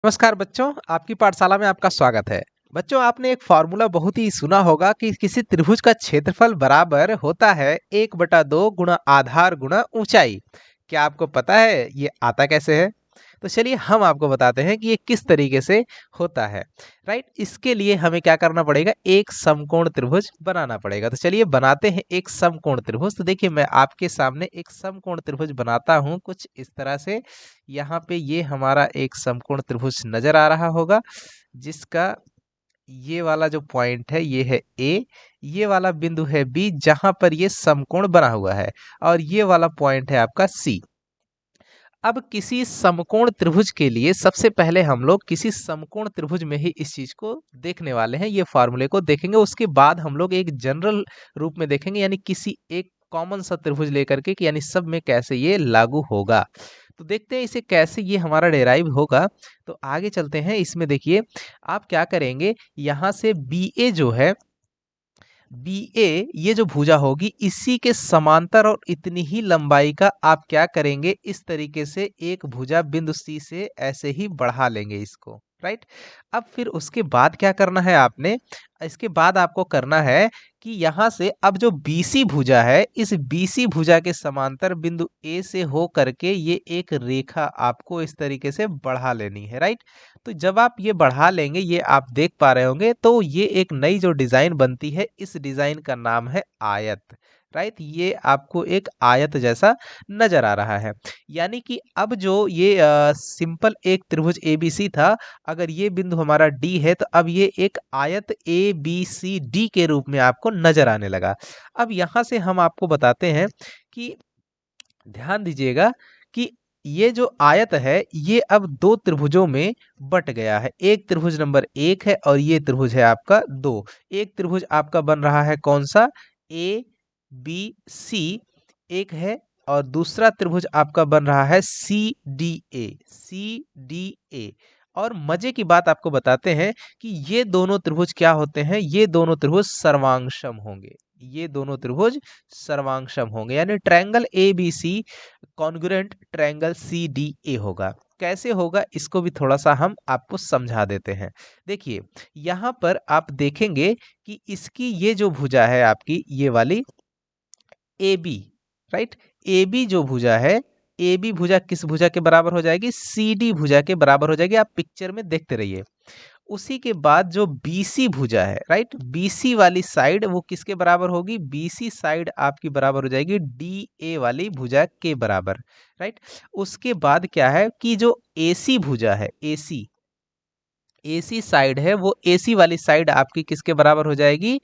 नमस्कार बच्चों, आपकी पाठशाला में आपका स्वागत है। बच्चों, आपने एक फॉर्मूला बहुत ही सुना होगा कि किसी त्रिभुज का क्षेत्रफल बराबर होता है 1/2 गुणा आधार गुणा ऊंचाई। क्या आपको पता है ये आता कैसे है? तो चलिए हम आपको बताते हैं कि ये किस तरीके से होता है। राइट, इसके लिए हमें क्या करना पड़ेगा, एक समकोण त्रिभुज बनाना पड़ेगा। तो चलिए बनाते हैं एक समकोण त्रिभुज। तो देखिए मैं आपके सामने एक समकोण त्रिभुज बनाता हूँ कुछ इस तरह से। यहाँ पे ये हमारा एक समकोण त्रिभुज नजर आ रहा होगा, जिसका ये वाला जो पॉइंट है ये है ए, ये वाला बिंदु है बी जहां पर ये समकोण बना हुआ है, और ये वाला पॉइंट है आपका सी। अब किसी समकोण त्रिभुज के लिए सबसे पहले हम लोग किसी समकोण त्रिभुज में ही इस चीज को देखने वाले हैं, ये फार्मूले को देखेंगे। उसके बाद हम लोग एक जनरल रूप में देखेंगे, यानी किसी एक कॉमन सा त्रिभुज लेकर के कि यानी सब में कैसे ये लागू होगा। तो देखते हैं इसे कैसे ये हमारा डेराइव होगा। तो आगे चलते हैं। इसमें देखिए आप क्या करेंगे, यहाँ से बी ए जो है, बी ए ये जो भुजा होगी इसी के समांतर और इतनी ही लंबाई का आप क्या करेंगे, इस तरीके से एक भुजा बिंदु सी से ऐसे ही बढ़ा लेंगे इसको। राइट, अब फिर उसके बाद क्या करना है आपने, इसके बाद आपको करना है कि यहाँ से अब जो बीसी भुजा है, इस बीसी भुजा के समांतर बिंदु ए से हो करके ये एक रेखा आपको इस तरीके से बढ़ा लेनी है। राइट, तो जब आप ये बढ़ा लेंगे, ये आप देख पा रहे होंगे, तो ये एक नई जो डिजाइन बनती है, इस डिजाइन का नाम है आयत। राइट, ये आपको एक आयत जैसा नजर आ रहा है। यानी कि अब जो ये सिंपल एक त्रिभुज एबीसी था, अगर ये बिंदु हमारा डी है, तो अब ये एक आयत ए बी सी डी के रूप में आपको नजर आने लगा। अब यहाँ से हम आपको बताते हैं कि ध्यान दीजिएगा कि ये जो आयत है ये अब दो त्रिभुजों में बट गया है। एक त्रिभुज नंबर 1 है और ये त्रिभुज है आपका 2। एक त्रिभुज आपका बन रहा है कौन सा, ए बी सी एक है, और दूसरा त्रिभुज आपका बन रहा है सी डी ए, सी डी ए। और मजे की बात आपको बताते हैं कि ये दोनों त्रिभुज क्या होते हैं, ये दोनों त्रिभुज सर्वांगसम होंगे। ये दोनों त्रिभुज सर्वांगसम होंगे, यानी triangle A B C congruent triangle C D A होगा। कैसे होगा इसको भी थोड़ा सा हम आपको समझा देते हैं। देखिए यहाँ पर आप देखेंगे कि इसकी ये जो भुजा है आपकी ये वाली A B, right, A B जो भुजा है, ए बी भुजा किस भुजा के बराबर हो जाएगी, सी डी भुजा के बराबर हो जाएगी। आप पिक्चर में देखते रहिए। उसी के बाद जो बीसी भुजा है, राइट, बीसी वाली साइड वो किसके बराबर होगी, बीसी साइड आपकी बराबर हो जाएगी डी ए वाली भुजा के बराबर। राइट, उसके बाद क्या है कि जो एसी भुजा है, एसी एसी साइड है, वो एसी वाली साइड आपकी किसके बराबर हो जाएगी,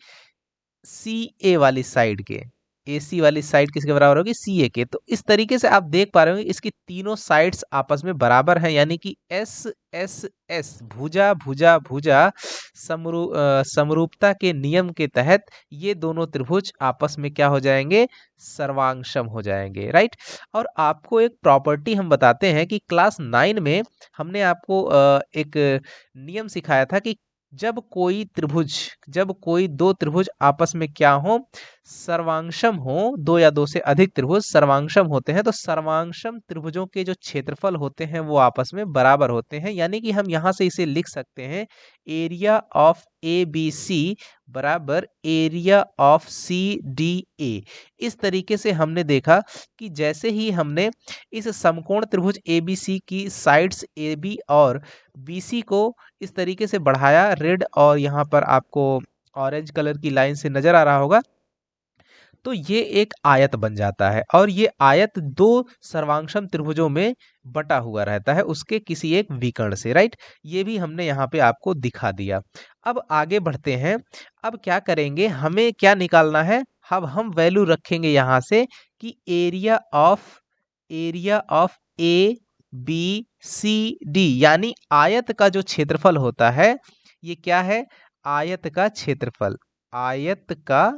सी ए वाली साइड के। एसी वाली साइड किसके बराबर होगी, सी ए के। तो इस तरीके से आप देख पा रहे होंगे इसकी तीनों साइड्स आपस में बराबर हैं, यानी कि एस एस एस भुजा भुजा भुजा समरूपता के नियम के तहत ये दोनों त्रिभुज आपस में क्या हो जाएंगे, सर्वांगसम हो जाएंगे। राइट, और आपको एक प्रॉपर्टी हम बताते हैं कि क्लास 9 में हमने आपको एक नियम सिखाया था कि जब कोई दो त्रिभुज आपस में क्या हो, सर्वांगसम हो, दो या दो से अधिक त्रिभुज सर्वांगसम होते हैं, तो सर्वांगसम त्रिभुजों के जो क्षेत्रफल होते हैं वो आपस में बराबर होते हैं। यानी कि हम यहाँ से इसे लिख सकते हैं, area of A B C बराबर area of C D A. इस तरीके से हमने देखा कि जैसे ही हमने इस समकोण त्रिभुज ए बी सी की साइड्स ए बी और बी सी को इस तरीके से बढ़ाया, रेड और यहाँ पर आपको ऑरेंज कलर की लाइन से नजर आ रहा होगा, तो ये एक आयत बन जाता है। और ये आयत दो सर्वांगसम त्रिभुजों में बटा हुआ रहता है उसके किसी एक विकर्ण से। राइट, ये भी हमने यहाँ पे आपको दिखा दिया। अब आगे बढ़ते हैं। अब क्या करेंगे, हमें क्या निकालना है, अब हम वैल्यू रखेंगे यहाँ से कि area of A B C D, यानी आयत का जो क्षेत्रफल होता है ये क्या है, आयत का क्षेत्रफल, आयत का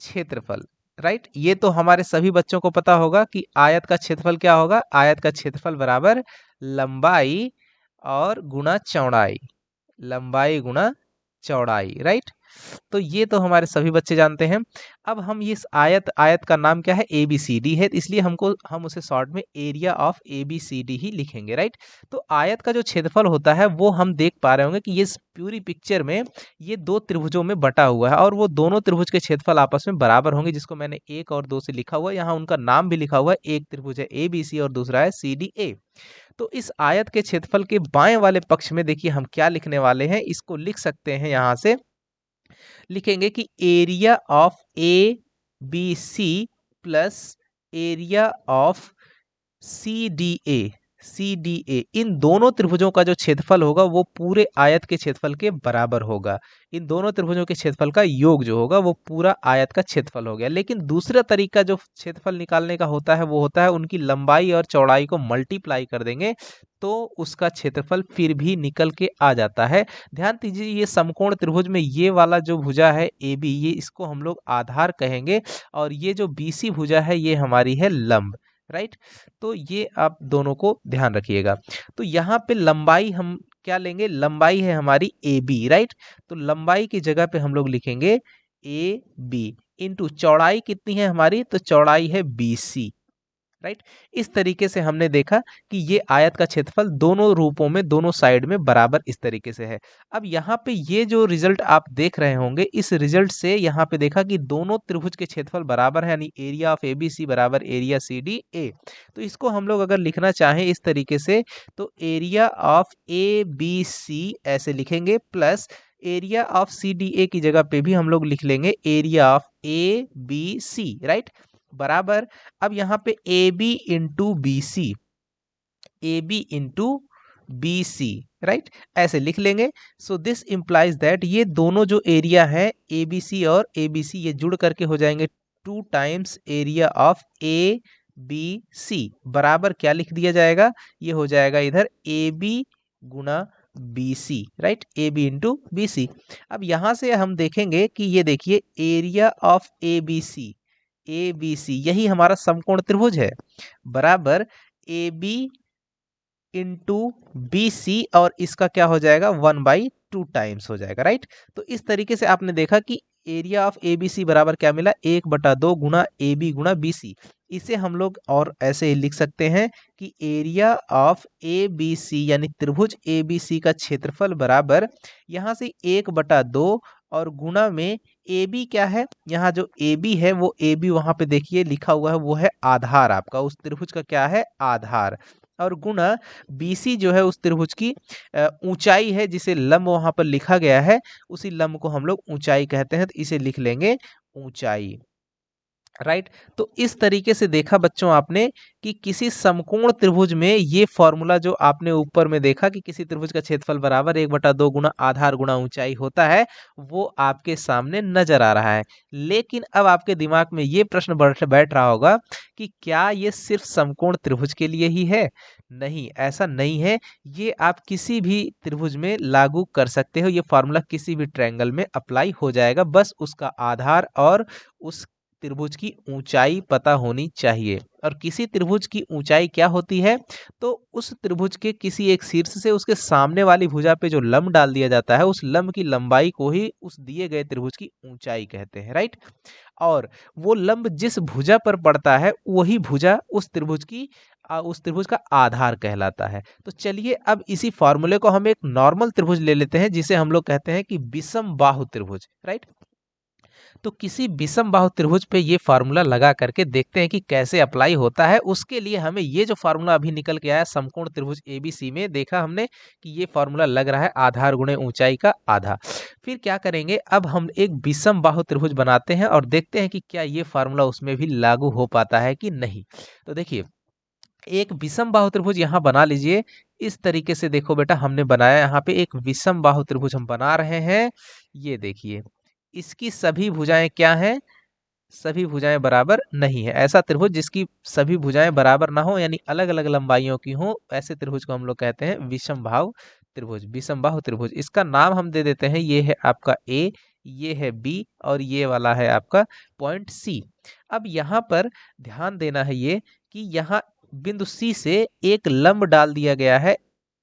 क्षेत्रफल। राइट, ये तो हमारे सभी बच्चों को पता होगा कि आयत का क्षेत्रफल क्या होगा, आयत का क्षेत्रफल बराबर लंबाई और गुणा चौड़ाई, लंबाई गुणा चौड़ाई, राइट। तो ये तो हमारे सभी बच्चे जानते हैं। अब हम इस आयत का नाम क्या है, ABCD है, इसलिए हम उसे शॉर्ट में एरिया ऑफ ABCD ही लिखेंगे, राइट। तो आयत का जो क्षेत्रफल होता है वो हम देख पा रहे होंगे कि ये पूरी पिक्चर में ये दो त्रिभुजों में बटा हुआ है और वो दोनों त्रिभुज के क्षेत्रफल आपस में बराबर होंगे, जिसको मैंने 1 और 2 से लिखा हुआ है। यहाँ उनका नाम भी लिखा हुआ है, एक त्रिभुज है ABC और दूसरा है CDA। तो इस आयत के क्षेत्रफल के बाएं वाले पक्ष में देखिए हम क्या लिखने वाले हैं, इसको लिख सकते हैं, यहाँ से लिखेंगे कि area of ABC plus area of C D A इन दोनों त्रिभुजों का जो क्षेत्रफल होगा वो पूरे आयत के क्षेत्रफल के बराबर होगा। इन दोनों त्रिभुजों के क्षेत्रफल का योग जो होगा वो पूरा आयत का क्षेत्रफल हो गया। लेकिन दूसरा तरीका जो क्षेत्रफल निकालने का होता है वो होता है उनकी लंबाई और चौड़ाई को मल्टीप्लाई कर देंगे तो उसका क्षेत्रफल फिर भी निकल के आ जाता है। ध्यान दीजिए, ये समकोण त्रिभुज में ये वाला जो भुजा है AB, ये इसको हम लोग आधार कहेंगे और ये जो BC भुजा है ये हमारी है लंब, राइट। तो ये आप दोनों को ध्यान रखिएगा। तो यहाँ पे लंबाई हम क्या लेंगे, लंबाई है हमारी AB, राइट। तो लंबाई की जगह पे हम लोग लिखेंगे AB इंटू चौड़ाई कितनी है हमारी, तो चौड़ाई है BC, राइट। इस तरीके से हमने देखा कि ये आयत का क्षेत्रफल दोनों रूपों में, दोनों साइड में बराबर इस तरीके से है। अब यहाँ पे ये जो रिजल्ट आप देख रहे होंगे, इस रिजल्ट से यहाँ पे देखा कि दोनों त्रिभुज के क्षेत्रफल बराबर है, यानी एरिया ऑफ ABC बराबर एरिया CDA। तो इसको हम लोग अगर लिखना चाहें इस तरीके से, तो एरिया ऑफ ABC ऐसे लिखेंगे प्लस एरिया ऑफ CDA की जगह पे भी हम लोग लिख लेंगे एरिया ऑफ ABC, राइट, बराबर। अब यहाँ पे AB into B C, right, ऐसे लिख लेंगे। सो दिस इंप्लाइज दैट ये दोनों जो एरिया है ABC और ABC ये जुड़ करके हो जाएंगे 2 टाइम्स एरिया ऑफ ABC बराबर क्या लिख दिया जाएगा, ये हो जाएगा इधर AB गुना BC, right, AB into BC। अब यहाँ से हम देखेंगे कि ये देखिए एरिया ऑफ ABC यही हमारा समकोण त्रिभुज है, बराबर AB इंटू BC और इसका क्या हो जाएगा 1/2 टाइम्स हो जाएगा, राइट। तो इस तरीके से आपने देखा कि एरिया ऑफ ABC बराबर क्या मिला, 1/2 गुना AB गुना BC। इसे हम लोग और ऐसे ही लिख सकते हैं कि एरिया ऑफ ABC यानी त्रिभुज ABC का क्षेत्रफल बराबर यहाँ से 1/2 और गुना में AB क्या है, यहाँ जो AB है वो AB वहां पे देखिए लिखा हुआ है, वो है आधार, आपका उस त्रिभुज का क्या है, आधार, और गुना BC जो है उस त्रिभुज की ऊंचाई है, जिसे लंब वहां पर लिखा गया है, उसी लंब को हम लोग ऊंचाई कहते हैं, तो इसे लिख लेंगे ऊंचाई, राइट। तो इस तरीके से देखा बच्चों आपने कि किसी समकोण त्रिभुज में ये फॉर्मूला जो आपने ऊपर में देखा कि किसी त्रिभुज का क्षेत्रफल बराबर 1/2 गुना आधार गुना ऊंचाई होता है, वो आपके सामने नजर आ रहा है। लेकिन अब आपके दिमाग में ये प्रश्न बैठ रहा होगा कि क्या ये सिर्फ समकोण त्रिभुज के लिए ही है। नहीं, ऐसा नहीं है, ये आप किसी भी त्रिभुज में लागू कर सकते हो, ये फॉर्मूला किसी भी ट्रायंगल में अप्लाई हो जाएगा, बस उसका आधार और उस त्रिभुज की ऊंचाई पता होनी चाहिए। और किसी त्रिभुज की ऊंचाई क्या होती है, तो उस त्रिभुज के किसी एक शीर्ष से उसके सामने वाली भुजा पे जो लंब डाल दिया जाता है, उस लंब की लंबाई को ही उस दिए गए त्रिभुज की ऊंचाई कहते हैं, राइट। और वो लंब जिस भुजा पर पड़ता है वही भुजा उस त्रिभुज का आधार कहलाता है। तो चलिए अब इसी फॉर्मूले को हम एक नॉर्मल त्रिभुज ले लेते हैं, जिसे हम लोग कहते हैं कि विषम बाहु त्रिभुज, राइट। तो किसी विषम बाहु त्रिभुज पे ये फार्मूला लगा करके देखते हैं कि कैसे अप्लाई होता है। उसके लिए हमें ये जो फार्मूला अभी निकल के आया समकोण त्रिभुज ABC में, देखा हमने कि ये फार्मूला लग रहा है आधार गुणे ऊंचाई का आधा। फिर क्या करेंगे, अब हम एक विषम बाहु त्रिभुज बनाते हैं और देखते हैं कि क्या ये फार्मूला उसमें भी लागू हो पाता है कि नहीं। तो देखिए, एक विषम बाहु त्रिभुज यहाँ बना लीजिए। इस तरीके से देखो बेटा, हमने बनाया यहाँ पे एक विषम बाहु त्रिभुज हम बना रहे हैं। ये देखिए, इसकी सभी भुजाएं क्या हैं, सभी भुजाएं बराबर नहीं है। ऐसा त्रिभुज जिसकी सभी भुजाएं बराबर ना हो, यानी अलग अलग लंबाइयों की हो, ऐसे त्रिभुज को हम लोग कहते हैं विषम बाहु त्रिभुज, विषम बाहु त्रिभुज। इसका नाम हम दे देते हैं, ये है आपका A, ये है B और ये वाला है आपका पॉइंट C। अब यहाँ पर ध्यान देना है ये कि यहाँ बिंदु C से एक लंब डाल दिया गया है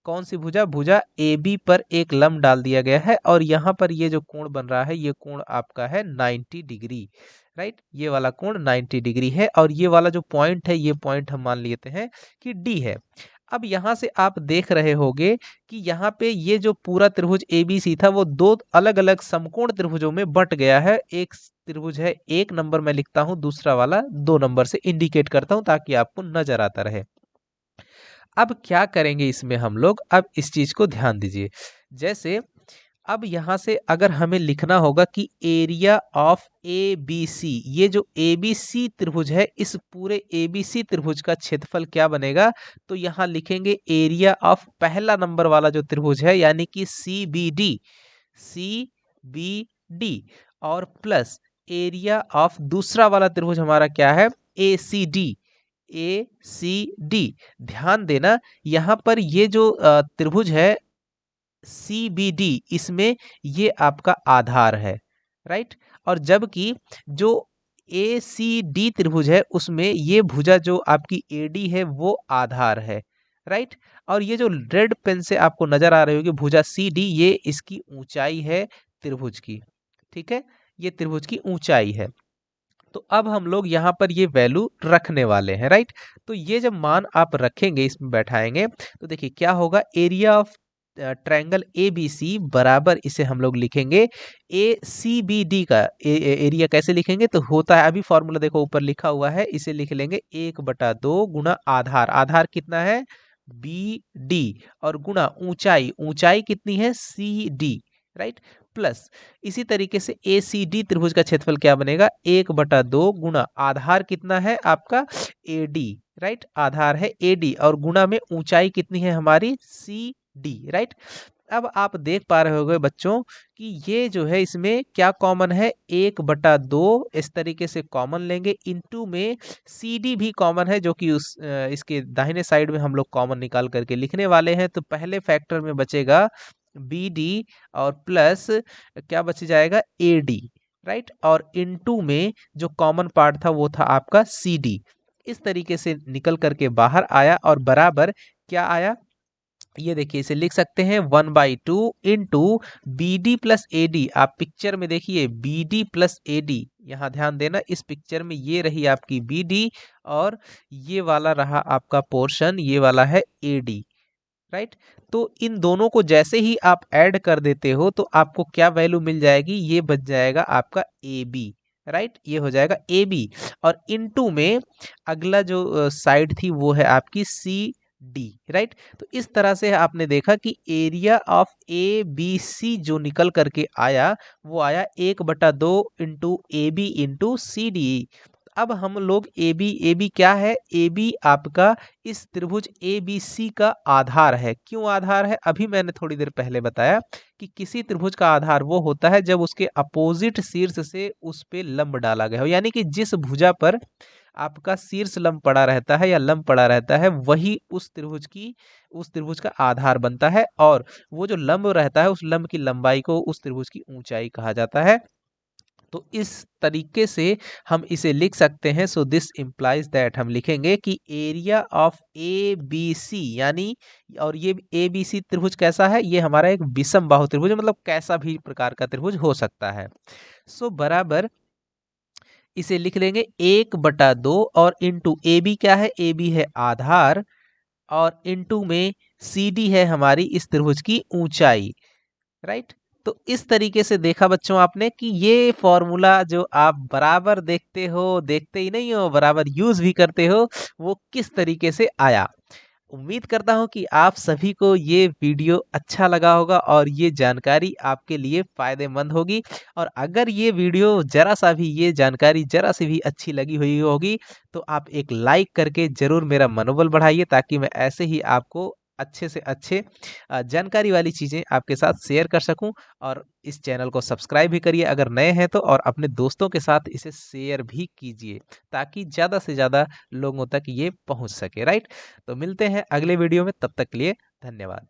कौन सी भुजा? भुजा AB पर एक लंब डाल दिया गया है और यहाँ पर ये जो कोण बन रहा है ये कोण आपका है 90 डिग्री, राइट। ये वाला कोण 90 डिग्री है और ये वाला जो पॉइंट है ये पॉइंट हम मान लेते हैं कि D है। अब यहाँ से आप देख रहे होंगे कि यहाँ पे ये जो पूरा त्रिभुज ABC था वो दो अलग-अलग समकोण त्रिभुजों में बट गया है। एक त्रिभुज है 1 नंबर मैं लिखता हूँ, दूसरा वाला 2 नंबर से इंडिकेट करता हूँ ताकि आपको नजर आता रहे। अब क्या करेंगे इसमें हम लोग, अब इस चीज को ध्यान दीजिए। जैसे अब यहाँ से अगर हमें लिखना होगा कि एरिया ऑफ ABC, ये जो ABC त्रिभुज है इस पूरे ABC त्रिभुज का क्षेत्रफल क्या बनेगा, तो यहाँ लिखेंगे एरिया ऑफ पहला नंबर वाला जो त्रिभुज है यानी कि CBD और प्लस एरिया ऑफ दूसरा वाला त्रिभुज हमारा क्या है, ACD। ध्यान देना यहाँ पर ये जो त्रिभुज है CBD, इसमें ये आपका आधार है, राइट। और जबकि जो ACD त्रिभुज है उसमें ये भुजा जो आपकी AD है वो आधार है, राइट। और ये जो रेड पेन से आपको नजर आ रही होगी भुजा CD, ये इसकी ऊंचाई है त्रिभुज की, ठीक है, ये त्रिभुज की ऊंचाई है। तो अब हम लोग यहाँ पर ये वैल्यू रखने वाले हैं, राइट। तो ये जब मान आप रखेंगे इसमें बैठाएंगे तो देखिए क्या होगा, एरिया ऑफ ट्रायंगल ABC बराबर इसे हम लोग लिखेंगे ACBD का एरिया कैसे लिखेंगे, तो होता है अभी फॉर्मूला देखो ऊपर लिखा हुआ है, इसे लिख लेंगे 1/2 गुना आधार, आधार कितना है BD और गुना ऊंचाई, ऊंचाई कितनी है CD, राइट, प्लस इसी तरीके से ACD त्रिभुज का क्षेत्रफल क्या बनेगा 1/2 गुना आधार कितना है आपका AD, राइट, आधार है AD और गुना में ऊंचाई कितनी है हमारी CD, राइट। अब आप देख पा रहे होंगे बच्चों कि ये जो है इसमें क्या कॉमन है 1/2, इस तरीके से कॉमन लेंगे, इनटू में CD भी कॉमन है जो कि इसके दाहिने साइड में हम लोग कॉमन निकाल करके लिखने वाले हैं। तो पहले फैक्टर में बचेगा BD और प्लस क्या बच जाएगा AD, राइट, और इनटू में जो कॉमन पार्ट था वो था आपका CD। इस तरीके से निकल करके बाहर आया और बराबर क्या आया, ये देखिए इसे लिख सकते हैं 1/2 इंटू BD प्लस AD। आप पिक्चर में देखिए BD प्लस AD, यहाँ ध्यान देना इस पिक्चर में ये रही आपकी BD और ये वाला रहा आपका पोर्शन, ये वाला है AD, राइट। तो इन दोनों को जैसे ही आप ऐड कर देते हो तो आपको क्या वैल्यू मिल जाएगी, ये बच जाएगा आपका AB, राइट, ये हो जाएगा AB और इनटू में अगला जो साइड थी वो है आपकी CD, राइट। तो इस तरह से आपने देखा कि एरिया ऑफ ABC जो निकल करके आया वो आया 1/2 इंटू AB इंटू CD। अब हम लोग AB क्या है, AB आपका इस त्रिभुज ABC का आधार है। क्यों आधार है, अभी मैंने थोड़ी देर पहले बताया कि किसी त्रिभुज का आधार वो होता है जब उसके अपोजिट शीर्ष से उस पे लंब डाला गया हो, यानी कि जिस भुजा पर आपका शीर्ष लंब पड़ा रहता है या लंब पड़ा रहता है वही उस त्रिभुज का आधार बनता है और वो जो लंब रहता है उस लंब की लंबाई को उस त्रिभुज की ऊंचाई कहा जाता है। तो इस तरीके से हम इसे लिख सकते हैं। सो दिस इम्प्लाइज दैट, हम लिखेंगे कि एरिया ऑफ ABC यानी, और ये ABC त्रिभुज कैसा है, ये हमारा एक विषम बाहु त्रिभुज मतलब कैसा भी प्रकार का त्रिभुज हो सकता है। सो बराबर इसे लिख लेंगे 1/2 और इंटू AB क्या है, AB है आधार और इंटू में CD है हमारी इस त्रिभुज की ऊंचाई, राइट। तो इस तरीके से देखा बच्चों आपने कि ये फॉर्मूला जो आप बराबर देखते हो, देखते ही नहीं हो बराबर यूज भी करते हो, वो किस तरीके से आया। उम्मीद करता हूँ कि आप सभी को ये वीडियो अच्छा लगा होगा और ये जानकारी आपके लिए फायदेमंद होगी। और अगर ये वीडियो जरा सा भी, ये जानकारी जरा सी भी अच्छी लगी हुई होगी तो आप एक लाइक करके जरूर मेरा मनोबल बढ़ाइए ताकि मैं ऐसे ही आपको अच्छे से अच्छे जानकारी वाली चीज़ें आपके साथ शेयर कर सकूं। और इस चैनल को सब्सक्राइब भी करिए अगर नए हैं तो, और अपने दोस्तों के साथ इसे शेयर भी कीजिए ताकि ज़्यादा से ज़्यादा लोगों तक ये पहुंच सके, राइट। तो मिलते हैं अगले वीडियो में, तब तक के लिए धन्यवाद।